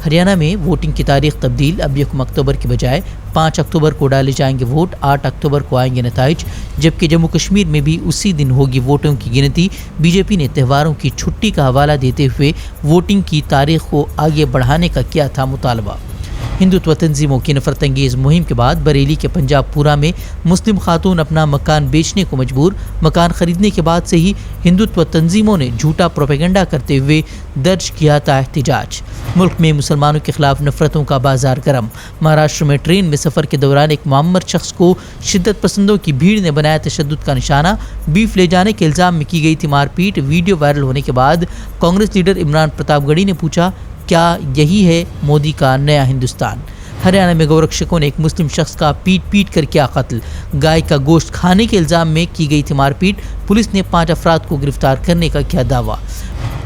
ہریانہ میں ووٹنگ کی تاریخ تبدیل، اب 1 اکتوبر کے بجائے 5 اکتوبر کو ڈالے جائیں گے ووٹ، 8 اکتوبر کو آئیں گے نتائج، جبکہ جموں کشمیر میں بھی اسی دن ہوگی ووٹوں کی گنتی۔ بی جے پی نے تہواروں کی چھٹی کا حوالہ دیتے ہوئے ووٹنگ کی تاریخ کو آگے بڑھانے کا کیا تھا مطالبہ۔ ہندوتو تنظیموں کی نفرت انگیز مہم کے بعد بریلی کے پنجاب پورہ میں مسلم خاتون اپنا مکان بیچنے کو مجبور، مکان خریدنے کے بعد سے ہی ہندوتو تنظیموں نے جھوٹا پروپیگنڈا کرتے ہوئے درج کیا تھا احتجاج۔ ملک میں مسلمانوں کے خلاف نفرتوں کا بازار گرم، مہاراشٹر میں ٹرین میں سفر کے دوران ایک معمر شخص کو شدت پسندوں کی بھیڑ نے بنایا تشدد کا نشانہ، بیف لے جانے کے الزام میں کی گئی تھی مار پیٹ۔ ویڈیو وائرل ہونے کے بعد کانگریس لیڈر عمران پرتاپ گڑھی نے پوچھا، کیا یہی ہے مودی کا نیا ہندوستان؟ ہریانہ میں گورکشکوں نے ایک مسلم شخص کا پیٹ کر کیا قتل، گائے کا گوشت کھانے کے الزام میں کی گئی تھی مار پیٹ، پولیس نے 5 افراد کو گرفتار کرنے کا کیا دعویٰ۔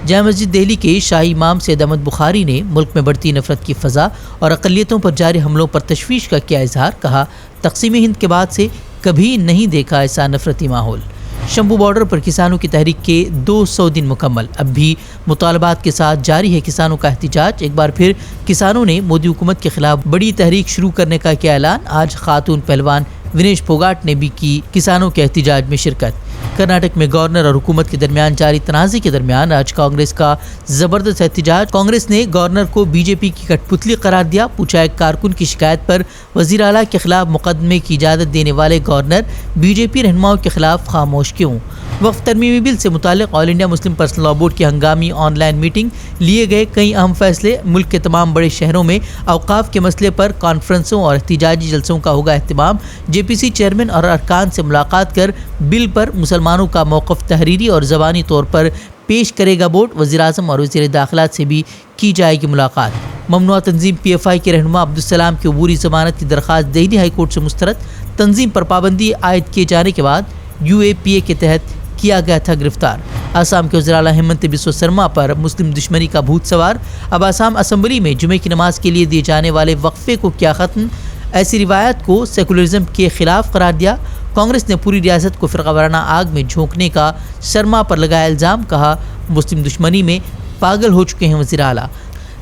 جامع مسجد دہلی کے شاہی امام سید احمد بخاری نے ملک میں بڑھتی نفرت کی فضا اور اقلیتوں پر جاری حملوں پر تشویش کا کیا اظہار، کہا تقسیم ہند کے بعد سے کبھی نہیں دیکھا ایسا نفرتی ماحول۔ شمبھو بارڈر پر کسانوں کی تحریک کے 200 دن مکمل، اب بھی مطالبات کے ساتھ جاری ہے کسانوں کا احتجاج۔ ایک بار پھر کسانوں نے مودی حکومت کے خلاف بڑی تحریک شروع کرنے کا کیا اعلان، آج خاتون پہلوان ونیش پھوگاٹ نے بھی کی کسانوں کے احتجاج میں شرکت۔ کرناٹک میں گورنر اور حکومت کے درمیان جاری تنازع کے درمیان آج کانگریس کا زبردست احتجاج، کانگریس نے گورنر کو بی جے پی کی کٹ پتلی قرار دیا، پوچھا ایک کارکن کی شکایت پر وزیر اعلیٰ کے خلاف مقدمے کی اجازت دینے والے گورنر بی جے پی رہنماؤں کے خلاف خاموش کیوں؟ وقف ترمیمی بل سے متعلق all India Muslim personal law board کی ہنگامی آن لائن میٹنگ، لیے گئے کئی اہم فیصلے، ملک کے تمام بڑے شہروں میں اوقاف کے مسئلے پر کانفرنسوں اور احتجاجی جلسوں کا ہوگا اہتمام، جے پی سی چیئرمین اور ارکان سے ملاقات کر بل پر مسلمانوں کا موقف تحریری اور زبانی طور پر پیش کرے گا بورڈ، وزیر اعظم اور وزیر داخلہ سے بھی کی جائے گی ملاقات۔ ممنوعہ تنظیم پی ایف آئی کے رہنما عبدالسلام کی عبوری ضمانت کی درخواست دہلی ہائی کورٹ سے مسترد، تنظیم پر پابندی عائد کیے جانے کے بعد یو اے پی اے کے تحت کیا گیا تھا گرفتار۔ آسام کے وزیر اعلیٰ ہیمنت بسوا سرما پر مسلم دشمنی کا بھوت سوار، اب آسام اسمبلی میں جمعے کی نماز کے لیے دیے جانے والے وقفے کو کیا ختم، ایسی روایت کو سیکولرزم کے خلاف قرار دیا، کانگریس نے پوری ریاست کو فرقہ وارانہ آگ میں جھونکنے کا سرما پر لگایا الزام، کہا مسلم دشمنی میں پاگل ہو چکے ہیں وزیر اعلیٰ۔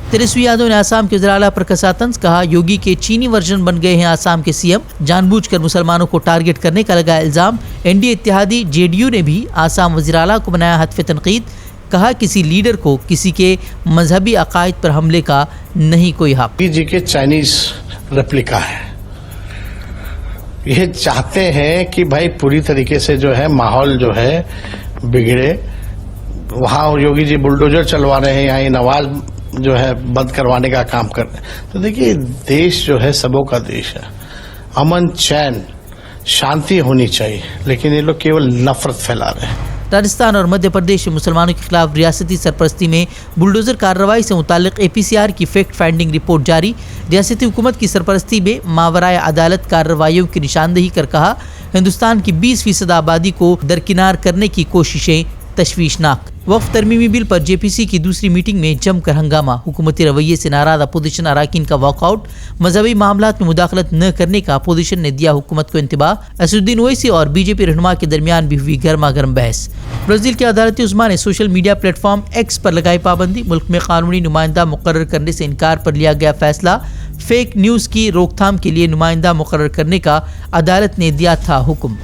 تیجسوی یادو نے آسام کے وزیر اعلیٰ پر کسا طنز، کہا یوگی کے چینی ورژن بن گئے ہیں آسام کے سی ایم، جان بوجھ کر مسلمانوں کو ٹارگٹ کرنے کا لگایا الزام۔ این ڈی اے اتحادی جے ڈی یو نے بھی آسام وزیر اعلیٰ کو بنایا ہدف تنقید، کہا کسی لیڈر کو کسی کے مذہبی عقائد پر حملے کا نہیں کوئی حق۔ جی کے چائنیز ریپلیکا ہے، یہ چاہتے ہیں کہ بھائی پوری طریقے سے جو ہے ماحول جو ہے بگڑے، وہاں یوگی جی بلڈوزر چلوا رہے ہیں، یہاں نواز جو ہے بند کروانے کا کام کر رہے ہیں۔ تو دیکھیے دیش جو ہے سبوں کا دیش ہے، امن چین شانتی ہونی چاہیے، لیکن یہ لوگ کیول نفرت پھیلا رہے ہیں۔ راجستھان اور مدھیہ پردیش میں مسلمانوں کے خلاف ریاستی سرپرستی میں بلڈوزر کارروائی سے متعلق اے پی سی آر کی فیکٹ فائنڈنگ رپورٹ جاری، ریاستی حکومت کی سرپرستی میں ماورائے عدالت کارروائیوں کی نشاندہی کر کہا ہندوستان کی 20% آبادی کو درکنار کرنے کی کوششیں تشویشناک۔ وقف ترمیمی بل پر جے پی سی کی دوسری میٹنگ میں جم کر ہنگامہ، حکومتی رویے سے ناراض اپوزیشن اراکین کا واک آؤٹ، مذہبی معاملات میں مداخلت نہ کرنے کا اپوزیشن نے دیا حکومت کو انتباہ، اسد الدین اویسی اور بی جے پی رہنما کے درمیان بھی ہوئی گرما گرم بحث۔ برازیل کی عدالت عظمیٰ نے social media platform X پر لگائی پابندی، ملک میں قانونی نمائندہ مقرر کرنے سے انکار پر لیا گیا فیصلہ، فیک نیوز کی روک تھام کے لیے نمائندہ مقرر کرنے کا عدالت نے دیا تھا حکم۔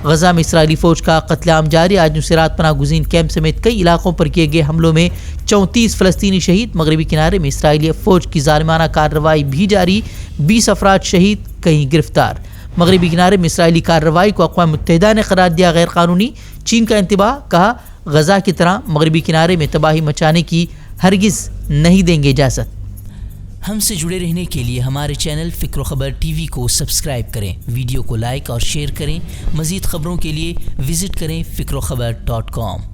غزہ میں اسرائیلی فوج کا قتل عام جاری، آج نصیرات پناہ گزین کیمپ سمیت کئی علاقوں پر کیے گئے حملوں میں 34 فلسطینی شہید، مغربی کنارے میں اسرائیلی فوج کی ظالمانہ کارروائی بھی جاری، 20 افراد شہید، کئی گرفتار۔ مغربی کنارے میں اسرائیلی کارروائی کو اقوام متحدہ نے قرار دیا غیر قانونی، چین کا انتباہ، کہا غزہ کی طرح مغربی کنارے میں تباہی مچانے کی ہرگز نہیں دیں گے اجازت۔ ہم سے جڑے رہنے کے لیے ہمارے چینل فکر و خبر ٹی وی کو سبسکرائب کریں، ویڈیو کو لائک اور شیئر کریں، مزید خبروں کے لیے وزٹ کریں فکروخبر.com۔